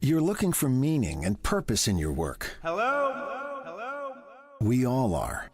You're looking for meaning and purpose in your work. Hello? Hello? We all are.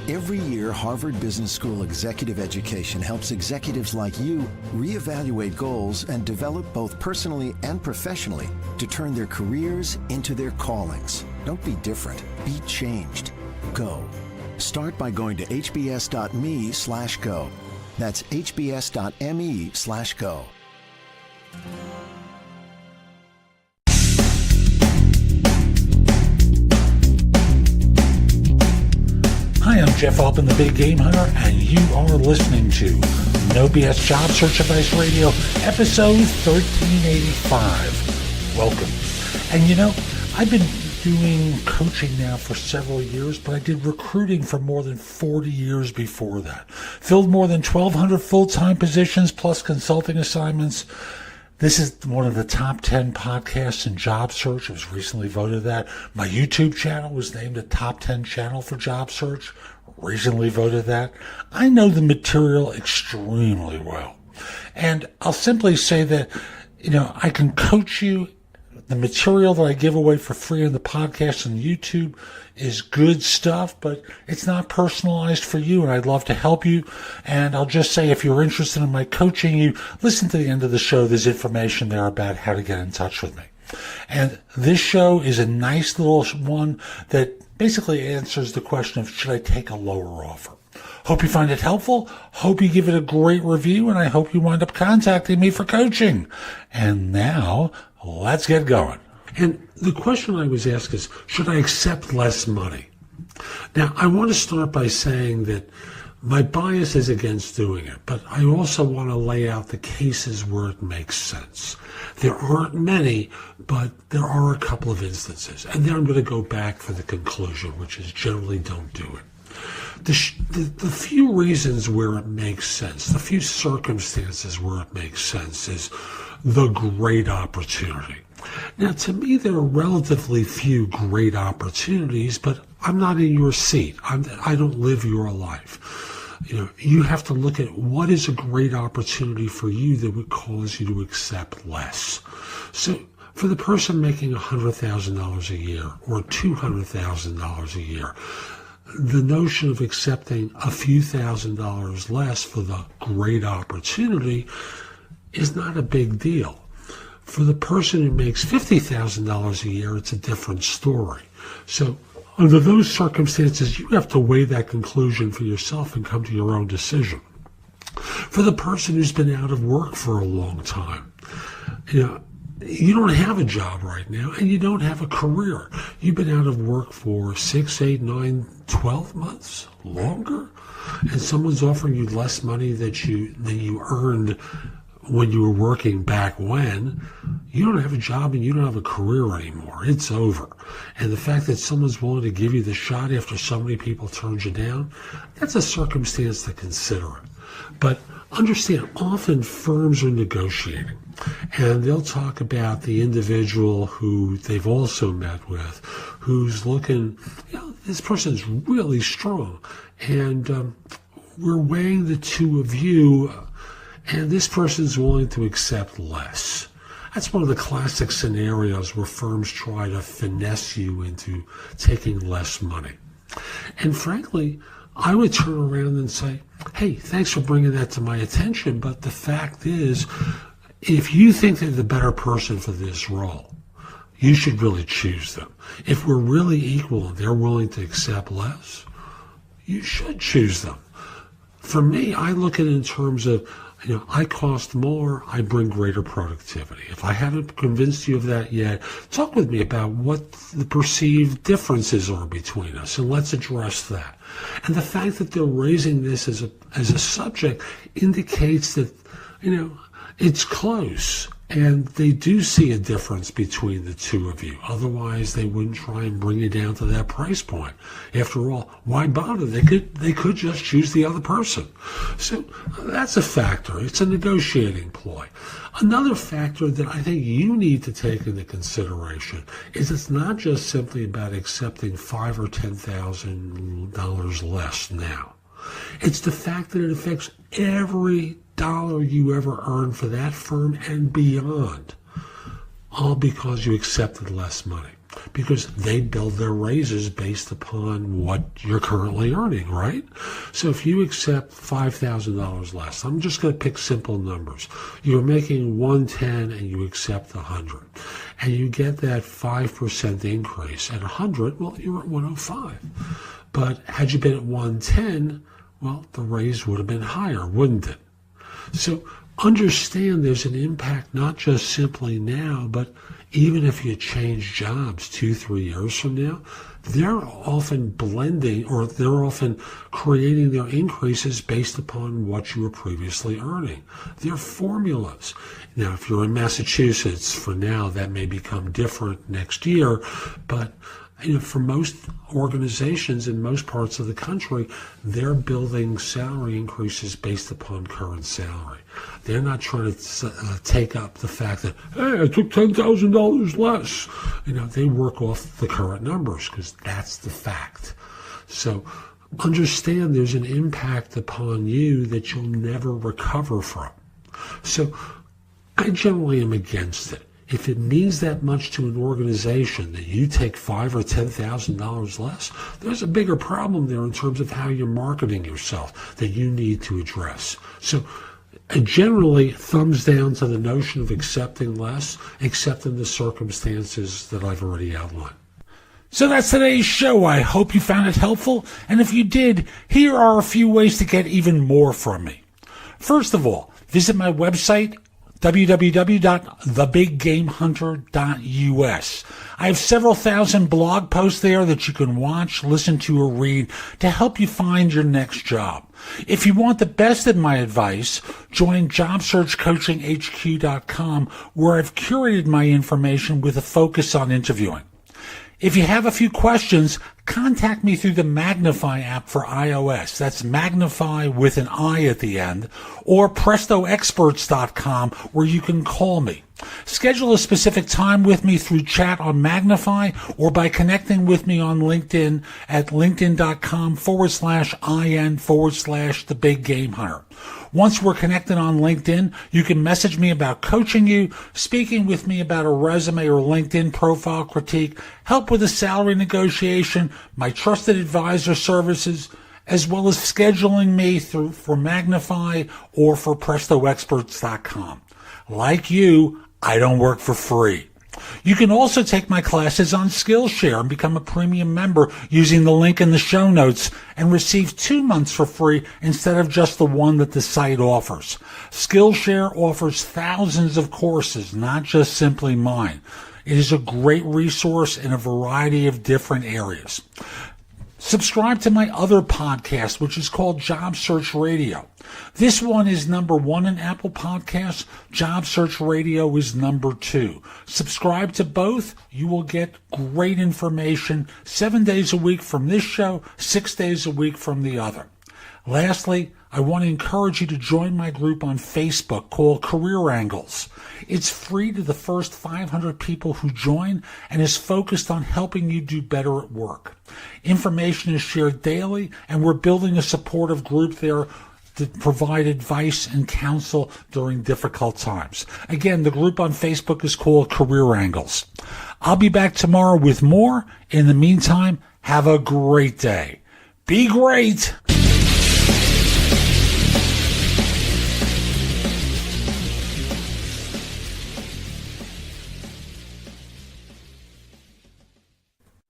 Every year, Harvard Business School Executive Education helps executives like you reevaluate goals and develop both personally and professionally to turn their careers into their callings. Don't be different. Be changed. Go. Start by going to hbs.me/go. That's hbs.me/go. Hi, I'm Jeff Altman, the Big Game Hunter, and you are listening to No BS Job Search Advice Radio, episode 1385. Welcome. And you know, I've been doing coaching now for several years, but I did recruiting for more than 40 years before that. Filled more than 1,200 full-time positions plus consulting assignments. This is one of the top 10 podcasts in job search. It was recently voted that. My YouTube channel was named a top 10 channel for job search. Recently voted that. I know the material extremely well. And I'll simply say that, I can coach you. The material that I give away for free on the podcast and YouTube is good stuff, but it's not personalized for you, and I'd love to help you. And I'll just say, if you're interested in my coaching, you listen to the end of the show. There's information there about how to get in touch with me. And this show is a nice little one that basically answers the question of, should I take a lower offer? Hope you find it helpful. Hope you give it a great review, and I hope you wind up contacting me for coaching. And now, let's get going. And the question I was asked is, should I accept less money? Now, I want to start by saying that my bias is against doing it, but I also want to lay out the cases where it makes sense. There aren't many, but there are a couple of instances. And then I'm going to go back for the conclusion, which is generally don't do it. The few reasons where it makes sense, the few circumstances where it makes sense is the great opportunity. Now, to me, there are relatively few great opportunities, but I'm not in your seat. I don't live your life. You have to look at what is a great opportunity for you that would cause you to accept less. So for the person making $100,000 a year or $200,000 a year, the notion of accepting a few $1,000s less for the great opportunity is not a big deal. For the person who makes $50,000 a year, it's a different story. So under those circumstances, you have to weigh that conclusion for yourself and come to your own decision. For the person who's been out of work for a long time, you don't have a job right now and you don't have a career. You've been out of work for 6, 8, 9, 12 months, longer, and someone's offering you less money than you earned when you were working back when. You don't have a job and you don't have a career anymore. It's over. And the fact that someone's willing to give you the shot after so many people turned you down, that's a circumstance to consider. But understand, often firms are negotiating, and they'll talk about the individual who they've also met with, who's looking, this person's really strong, and we're weighing the two of you, and this person's willing to accept less. That's one of the classic scenarios where firms try to finesse you into taking less money. And frankly, I would turn around and say, hey, thanks for bringing that to my attention, but the fact is, if you think they're the better person for this role, you should really choose them. If we're really equal and they're willing to accept less, you should choose them. For me, I look at it in terms of, I cost more, I bring greater productivity. If I haven't convinced you of that yet, talk with me about what the perceived differences are between us, and let's address that. And the fact that they're raising this as a subject indicates that, it's close, and they do see a difference between the two of you. Otherwise, they wouldn't try and bring you down to that price point. After all, why bother? They could just choose the other person. So that's a factor. It's a negotiating ploy. Another factor that I think you need to take into consideration is it's not just simply about accepting $5,000 or $10,000 less now. It's the fact that it affects every dollar you ever earn for that firm and beyond. All because you accepted less money. Because they build their raises based upon what you're currently earning, right? So if you accept $5,000 less, I'm just going to pick simple numbers. You're making 110 and you accept 100. And you get that 5% increase. At 100, well, you're at 105. But had you been at 110, well, the raise would have been higher, wouldn't it? So understand there's an impact not just simply now, but even if you change jobs 2-3 years from now, they're often blending or they're often creating their increases based upon what you were previously earning. They're formulas. Now, if you're in Massachusetts, for now, that may become different next year, but for most organizations in most parts of the country, they're building salary increases based upon current salary. They're not trying to take up the fact that, hey, I took $10,000 less. They work off the current numbers because that's the fact. So understand there's an impact upon you that you'll never recover from. So I generally am against it. If it means that much to an organization that you take $5,000 or $10,000 less, there's a bigger problem there in terms of how you're marketing yourself that you need to address. So generally, thumbs down to the notion of accepting less, except in the circumstances that I've already outlined. So that's today's show. I hope you found it helpful. And if you did, here are a few ways to get even more from me. First of all, visit my website, www.thebiggamehunter.us. I have several thousand blog posts there that you can watch, listen to, or read to help you find your next job. If you want the best of my advice, join JobSearchCoachingHQ.com, where I've curated my information with a focus on interviewing. If you have a few questions, contact me through the Magnifi app for iOS. That's Magnifi with an I at the end, or PrestoExperts.com, where you can call me. Schedule a specific time with me through chat on Magnifi or by connecting with me on LinkedIn at linkedin.com/IN/The Big Game Hunter. Once we're connected on LinkedIn, you can message me about coaching you, speaking with me about a resume or LinkedIn profile critique, help with a salary negotiation, my trusted advisor services, as well as scheduling me for Magnifi or for PrestoExperts.com. Like you, I don't work for free. You can also take my classes on Skillshare and become a premium member using the link in the show notes and receive 2 months for free instead of just the one that the site offers. Skillshare offers thousands of courses, not just simply mine. It is a great resource in a variety of different areas. Subscribe to my other podcast, which is called Job Search Radio. This one is number 1 in Apple Podcasts. Job Search Radio is number 2. Subscribe to both. You will get great information 7 days a week from this show, 6 days a week from the other. Lastly, I want to encourage you to join my group on Facebook called Career Angles. It's free to the first 500 people who join and is focused on helping you do better at work. Information is shared daily, and we're building a supportive group there to provide advice and counsel during difficult times. Again, the group on Facebook is called Career Angles. I'll be back tomorrow with more. In the meantime, have a great day. Be great!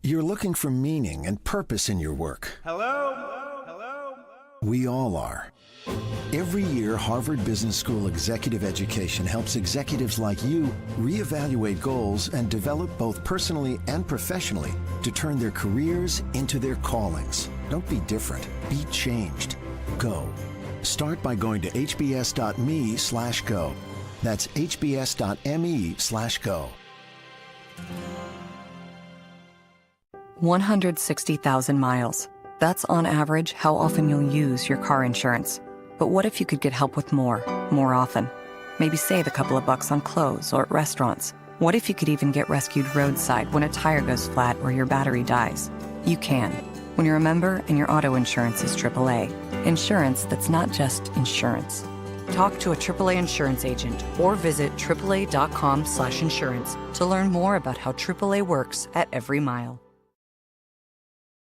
You're looking for meaning and purpose in your work. Hello? Hello? We all are. Every year, Harvard Business School Executive Education helps executives like you reevaluate goals and develop both personally and professionally to turn their careers into their callings. Don't be different. Be changed. Go. Start by going to hbs.me/go. That's hbs.me/go. 160,000 miles. That's on average how often you'll use your car insurance. But what if you could get help with more often? Maybe save a couple of bucks on clothes or at restaurants. What if you could even get rescued roadside when a tire goes flat or your battery dies? You can, when you're a member and your auto insurance is AAA. Insurance that's not just insurance. Talk to a AAA insurance agent or visit AAA.com/insurance to learn more about how AAA works at every mile.